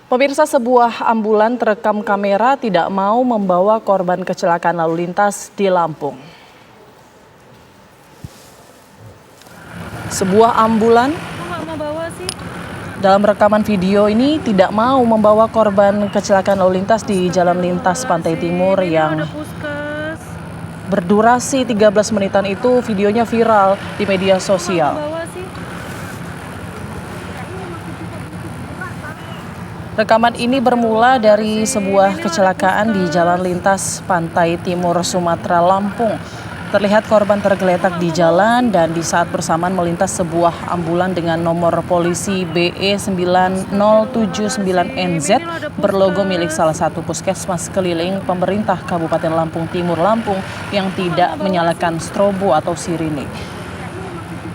Pemirsa, sebuah ambulan terekam kamera tidak mau membawa korban kecelakaan lalu lintas di Lampung. Sebuah ambulan dalam rekaman video ini tidak mau membawa korban kecelakaan lalu lintas di jalan lintas Pantai Timur yang berdurasi 13 menitan itu. Videonya viral di media sosial. Rekaman ini bermula dari sebuah kecelakaan di jalan lintas Pantai Timur, Sumatera, Lampung. Terlihat korban tergeletak di jalan dan di saat bersamaan melintas sebuah ambulan dengan nomor polisi BE9079NZ berlogo milik salah satu puskesmas keliling pemerintah Kabupaten Lampung Timur, Lampung yang tidak menyalakan strobo atau sirine.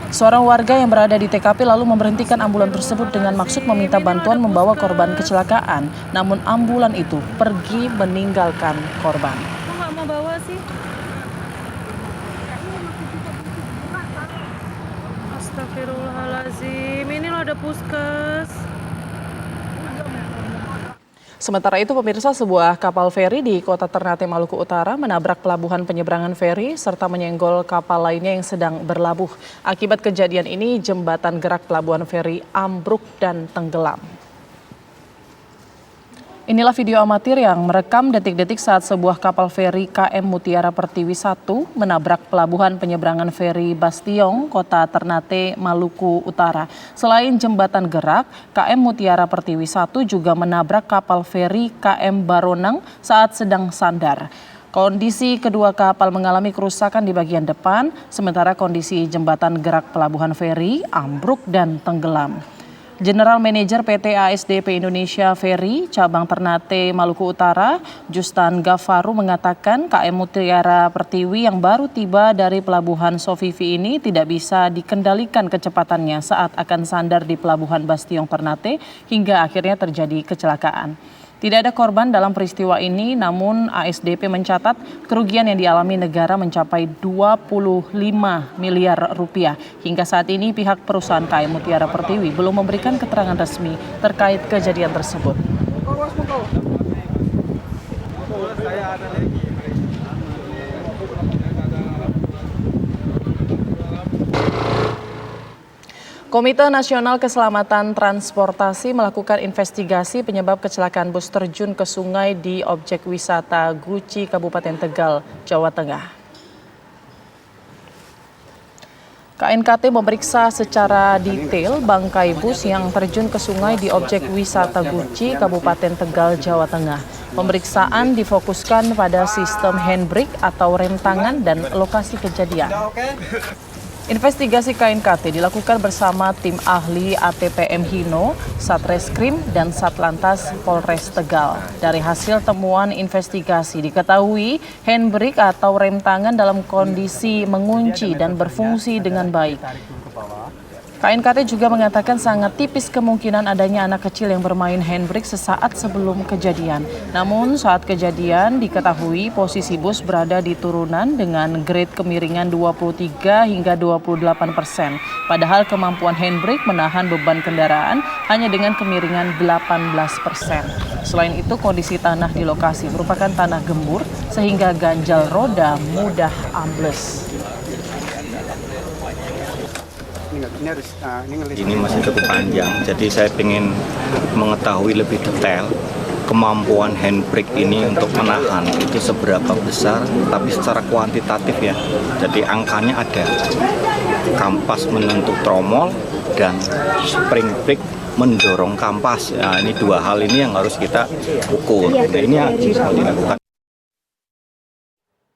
Seorang warga yang berada di TKP lalu memberhentikan ambulan tersebut dengan maksud meminta bantuan membawa korban kecelakaan. Namun ambulan itu pergi meninggalkan korban. Kok nggak mau bawa sih? Astagfirullahaladzim, ini loh ada puskes. Sementara itu, pemirsa, sebuah kapal feri di Kota Ternate, Maluku Utara menabrak pelabuhan penyeberangan feri serta menyenggol kapal lainnya yang sedang berlabuh. Akibat kejadian ini, jembatan gerak pelabuhan feri ambruk dan tenggelam. Inilah video amatir yang merekam detik-detik saat sebuah kapal feri KM Mutiara Pertiwi 1 menabrak pelabuhan penyeberangan feri Bastiong, Kota Ternate, Maluku Utara. Selain jembatan gerak, KM Mutiara Pertiwi 1 juga menabrak kapal feri KM Baronang saat sedang sandar. Kondisi kedua kapal mengalami kerusakan di bagian depan, sementara kondisi jembatan gerak pelabuhan feri ambruk dan tenggelam. General Manager PT ASDP Indonesia Ferry Cabang Ternate, Maluku Utara, Justan Gafaru mengatakan KM Mutiara Pertiwi yang baru tiba dari pelabuhan Sofifi ini tidak bisa dikendalikan kecepatannya saat akan sandar di pelabuhan Bastiong Ternate hingga akhirnya terjadi kecelakaan. Tidak ada korban dalam peristiwa ini, namun ASDP mencatat kerugian yang dialami negara mencapai 25 miliar rupiah. Hingga saat ini pihak perusahaan KM Mutiara Pertiwi belum memberikan keterangan resmi terkait kejadian tersebut. Komite Nasional Keselamatan Transportasi melakukan investigasi penyebab kecelakaan bus terjun ke sungai di objek wisata Guci, Kabupaten Tegal, Jawa Tengah. KNKT memeriksa secara detail bangkai bus yang terjun ke sungai di objek wisata Guci, Kabupaten Tegal, Jawa Tengah. Pemeriksaan difokuskan pada sistem handbrake atau rem tangan dan lokasi kejadian. Investigasi KNKT dilakukan bersama tim ahli ATPM Hino, Satreskrim, dan Satlantas Polres Tegal. Dari hasil temuan investigasi diketahui handbrake atau rem tangan dalam kondisi mengunci dan berfungsi dengan baik. KNKT juga mengatakan sangat tipis kemungkinan adanya anak kecil yang bermain handbrake sesaat sebelum kejadian. Namun saat kejadian diketahui posisi bus berada di turunan dengan grade kemiringan 23 hingga 28%. Padahal kemampuan handbrake menahan beban kendaraan hanya dengan kemiringan 18%. Selain itu kondisi tanah di lokasi merupakan tanah gembur sehingga ganjal roda mudah ambles. Ini masih cukup panjang, jadi saya ingin mengetahui lebih detail kemampuan handbrake ini untuk menahan itu seberapa besar, tapi secara kuantitatif ya. Jadi angkanya ada, kampas menyentuh tromol dan spring brake mendorong kampas. Nah, ini dua hal ini yang harus kita ukur. Nah, ini yang harus dilakukan